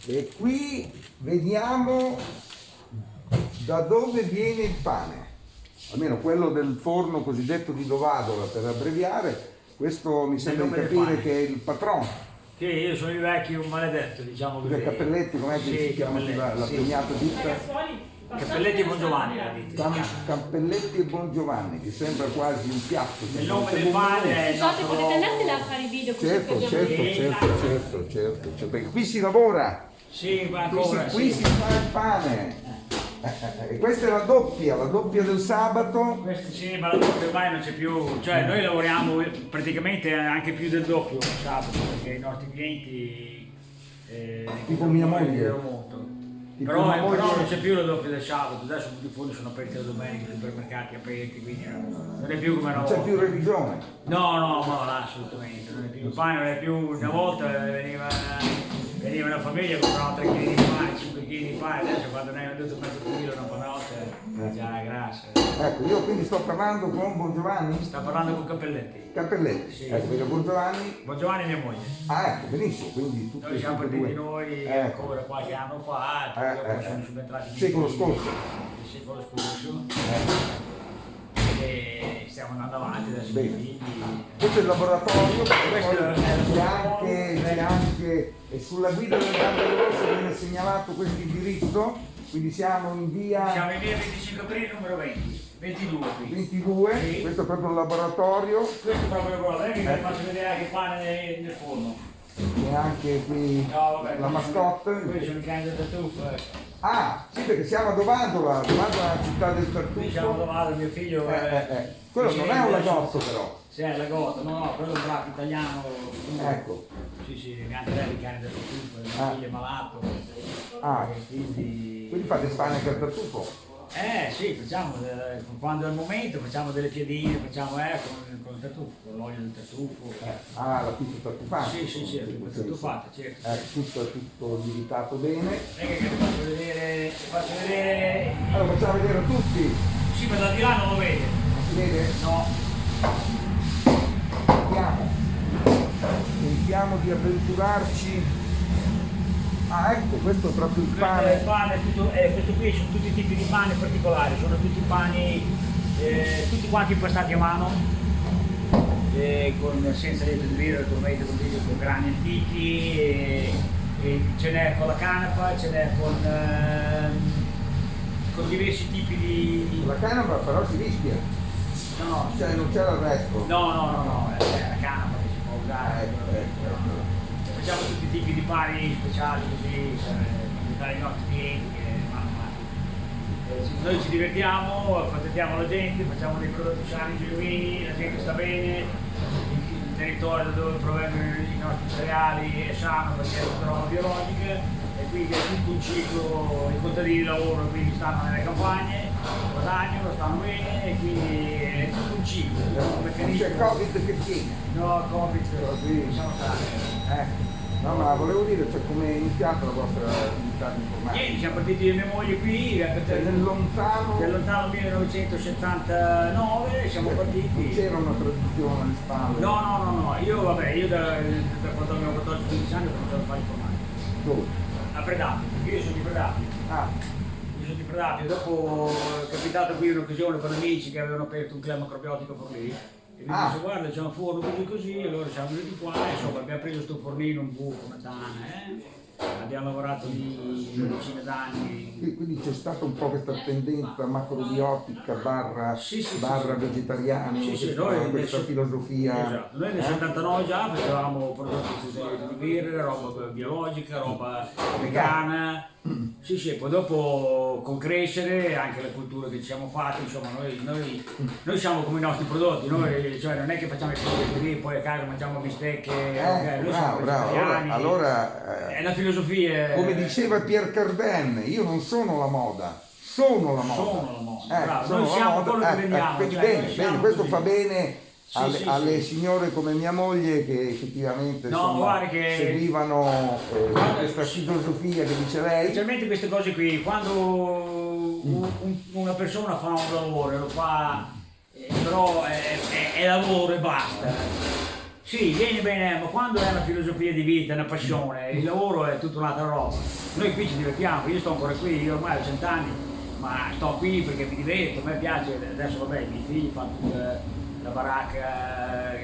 E qui vediamo da dove viene il pane, almeno quello del forno cosiddetto di Dovadola, per abbreviare. Questo mi sembra di capire che è il patrono. Sì, io sono il vecchio maledetto, diciamo così. Cappelletti, com'è che si chiama la pregnata ditta? Cappelletti e Bongiovanni la ditta. Cappelletti e Bongiovanni, che sembra quasi un piatto. Il nome del pane è il Scusate, nostro... potete andartene a fare i video così Certo, perché qui si lavora, Sì, ma ancora, qui si fa il pane. E questa è la doppia del sabato. Questo sì, ma la doppia ormai non c'è più, cioè noi lavoriamo praticamente anche più del doppio il sabato, perché i nostri clienti tipo mia moglie. Molto. Però non c'è più la doppia del sabato, adesso tutti i forni sono aperti la domenica, i supermercati aperti, quindi non è più come una volta. Non c'è più religione. No, assolutamente, non è più il pane, non è più una volta veniva una famiglia, compravano 3 kg di pane, 5 kg di pane, adesso quando ne hai venduto mezzo chilo una panotte, già grassa. Ecco, io quindi sto parlando con Bongiovanni? Sta parlando con Cappelletti. Cappelletti, Sì. ecco, perché Bongiovanni... Bongiovanni e mia moglie. Ah, ecco, benissimo, quindi tutti Noi siamo partiti due. noi ancora qualche anno fa, e poi dopo siamo subentrati il secolo scorso. Il secolo scorso. E stiamo andando avanti adesso. Bene. Questo è il laboratorio, Questo c'è anche e sulla guida del Gambero Rosso viene segnalato questo indirizzo, quindi siamo in via 25 aprile numero 20, 22 qui. 22, Sì. questo è proprio il laboratorio. Questo è proprio il lavoro, che vi faccio vedere anche il pane nel forno. E anche qui la mascotte. Qui sono i cani del tartufo. Ah, sì, perché siamo a Dovadola, Dovadola è la città del Qui siamo tartufo. davanti, mio figlio. Quello non è un lagotto però. Sì, è lagotto, no, quello è un braccio italiano. Ecco. Sì, anche lei i cani del tartufo, mio figlio è malato. Quindi fate spane anche al tartufo? Sì, facciamo, quando è il momento, facciamo delle piadine, facciamo con il tartufo, con l'olio del tartufo. La pizza tartufata? Sì, la tartufata, certo. Tutto lievitato bene. Che faccio vedere... Allora facciamo vedere a tutti. Sì, ma da di là non lo vede. Non si vede? No. Tentiamo di avventurarci. Ah, ecco, questo è proprio il pane. Il pane, questo qui sono tutti i tipi di pane particolari, sono tutti pani, tutti quanti impastati a mano, senza lieto di birra, con grani antichi, e ce n'è con la canapa, ce n'è con diversi tipi di... La canapa però si rischia. No, Cioè non c'è l'arresto. No, è la canapa che si può usare. Facciamo tutti i tipi di pani speciali così per aiutare i nostri clienti che vanno avanti. Noi ci divertiamo, accontentiamo la gente, facciamo dei prodotti sani, genuini, la gente sta bene, il territorio da dove provengono i nostri cereali è sano perché è tutta roba biologica e quindi è tutto un ciclo, i contadini lavorano, quindi stanno nelle campagne, guadagnano, stanno bene e quindi è tutto un ciclo. Non c'è Covid che tiene. No, Covid, siamo stati. No, ma volevo dire, cioè, come è iniziata la vostra attività di informatica? Ieri siamo partiti di mia moglie qui, Nel lontano 1979 siamo partiti. non c'era una tradizione alle spalle. No, io da quando avevo 14-15 anni ho cominciato a fare informatica. Dove? A Predapi, perché io sono di Predapi. Io sono di Predapi, dopo è capitato qui un'occasione con amici che avevano aperto un club macrobiotico per lì. E mi disse guarda c'è un forno così, allora siamo venuti qua, insomma abbiamo preso questo fornino un buco come Tana, abbiamo lavorato lì una decina d'anni. Quindi c'è stata un po' questa tendenza macrobiotica barra vegetariana, questa filosofia. Esatto. Noi nel 79 già facevamo prodotti di birra, roba biologica, roba vegana. Sì, poi dopo con crescere anche la cultura che ci siamo fatti, insomma noi siamo come i nostri prodotti, noi cioè non è che facciamo i prodotti così, poi a casa mangiamo bistecche, noi siamo vegetariani. Allora, è la filosofia. Come diceva Pierre Cardin, io non sono la moda, sono la moda. Noi siamo quello che vendiamo. Bene, questo fa bene alle signore come mia moglie che effettivamente seguivano questa filosofia che dice lei. Specialmente queste cose qui, quando una persona fa un lavoro, lo fa, però è lavoro e basta. Sì, viene bene, ma quando è una filosofia di vita, una passione, il lavoro è tutta un'altra roba. Noi qui ci divertiamo, io sto ancora qui, io ormai ho 100 anni, ma sto qui perché mi diverto, a me piace, adesso vabbè, i miei figli fanno tutta la baracca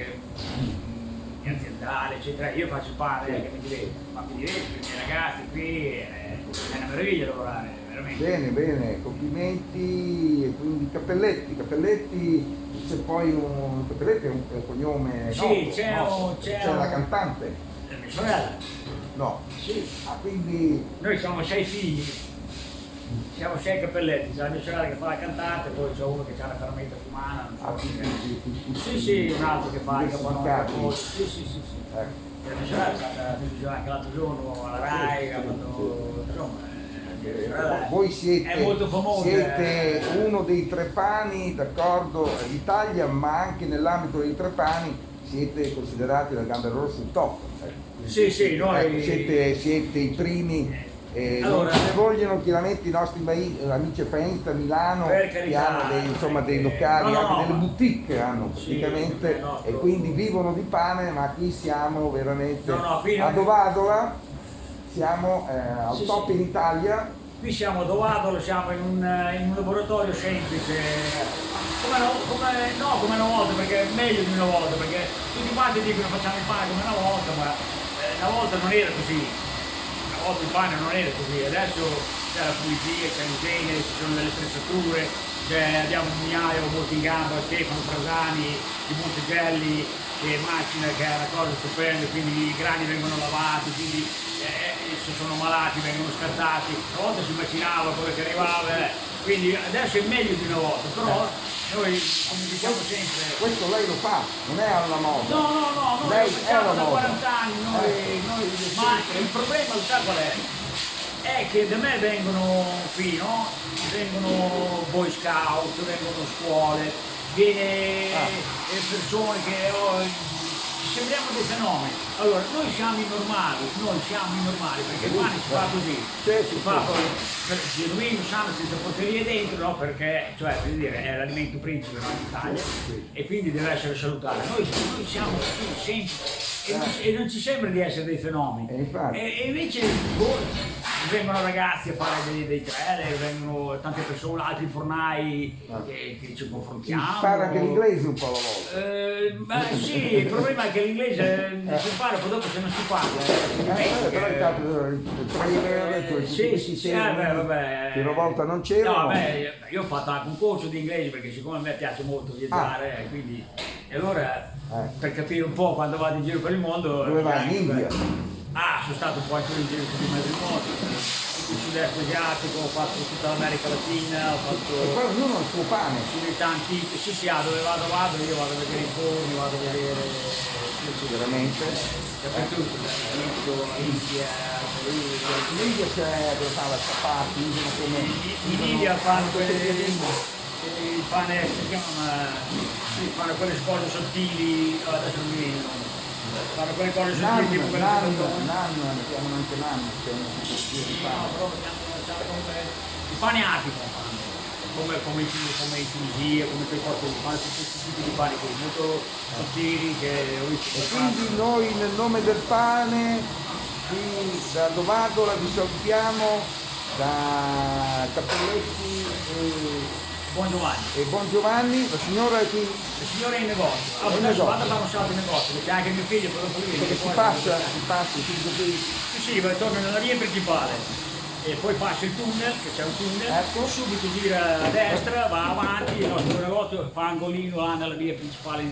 aziendale, eccetera, io faccio il pane che mi diverto, ma mi diverto, i miei ragazzi qui, è una meraviglia lavorare, veramente. Bene, bene, complimenti. E quindi Cappelletti, c'è poi un Cappelletti è un cognome Sì, noto, c'è no? c'è C'è la cantante? mia sorella, No. sì. Ah, quindi Noi siamo 6 figli, siamo 6 Cappelletti, c'è la mia sorella che fa la cantante, poi c'è uno che ha la ferramenta fumana, non ah, so quindi sì, sì, un altro che fa il diversificati. capanone, sì, sì, sì, sì. ecco. E la mia sorella è stata la televisione anche l'altro giorno alla Rai, ha fatto, insomma, la mia sorella Voi è molto famosa. siete uno dei tre pani, d'accordo, d'Italia, ma anche nell'ambito dei tre pani siete considerati da Gambe Rosse top. Ecco. Sì, sì, noi... Ecco, siete i primi. Allora, non se ne vogliono chiaramente i nostri amici a Faenza, Milano, per che carità, hanno dei locali, no, anche no, delle ma- boutique hanno Sì, praticamente, è nostro. e quindi vivono di pane, ma qui siamo veramente No, qui a noi- Dovadola, siamo al Sì, top sì. in Italia. Qui siamo a Dovadolo, siamo in un laboratorio semplice, come una volta, perché è meglio di una volta, perché tutti quanti dicono facciamo il pane come una volta, ma una volta non era così. Una volta il pane non era così, adesso c'è la pulizia, c'è il genere, ci sono delle attrezzature, abbiamo un mugnaio molto in gamba, Stefano Trasani di Montegelli, che macina, che è una cosa stupenda, quindi i grani vengono lavati, quindi se sono malati vengono scartati, una volta si macinava quello che arrivava, quindi adesso è meglio di una volta, però noi come diciamo sempre... Questo lei lo fa, non è alla moda. No, noi Lei lo è facciamo la da moda. 40 anni, ma il problema sa qual è? È che da me vengono qui, no? Vengono boy scout, vengono scuole, viene persone che sembriamo dei fenomeni. Allora, noi siamo i normali, perché il pane si fa così, si fa per genuino, sano, senza porcherie dentro, no? Perché, cioè, per dire, è l'alimento principe in Italia e quindi deve essere salutare. Noi siamo così, sempre. E non ci sembra di essere dei fenomeni. Infatti. E invece vengono ragazzi a fare dei trailer, vengono tante persone, altri fornai che ci confrontiamo. Impara anche l'inglese un po' alla volta. Beh, sì, il problema è che l'inglese si impara, poi dopo se non si parla. Però intanto il trailer, Sì, vabbè. che una volta non No, c'erano. vabbè, io ho fatto anche un corso di inglese perché siccome a me piace molto viaggiare, quindi e allora per capire un po' quando vado in giro per il mondo. Dove vai? In India? Sono stato un po' anche in giro per il mezzo mondo, tutto il sud-est asiatico, ho fatto tutta l'America Latina, ho E fatto poi ognuno ha il suo pane. civiltà antiche, sì, dove vado, io vado a vedere i forni, vado a vedere Veramente. dappertutto, dall'Egitto, India, In India c'è dove fa la chapati, usano come. in India fanno il pane, si chiama, fanno quelle cose sottili, adesso non mi viene il nome, fanno quelle cose sottili tipo quelle Nan, chiamano anche nan, che è una tipologia di no, pane. però chiamano come il pane atico fanno, come in Tunisia, come quei posti lì, fanno tutti questi tipi di pane così, molto sottili che ho visto. E quindi noi nel nome del pane, qui da Dovadola vi salutiamo, da Cappelletti Buon Giovanni. e Buon Giovanni, la signora è qui Il signore è in negozio. È in Adesso negozio. vado a fare un salto in negozio, perché anche mio figlio poi dopo lui che si passa, subito qui. Sì, poi torna nella via principale. E poi passa il tunnel, che c'è un tunnel, Ecco. subito gira a destra, va avanti, il nostro negozio fa angolino là nella via principale di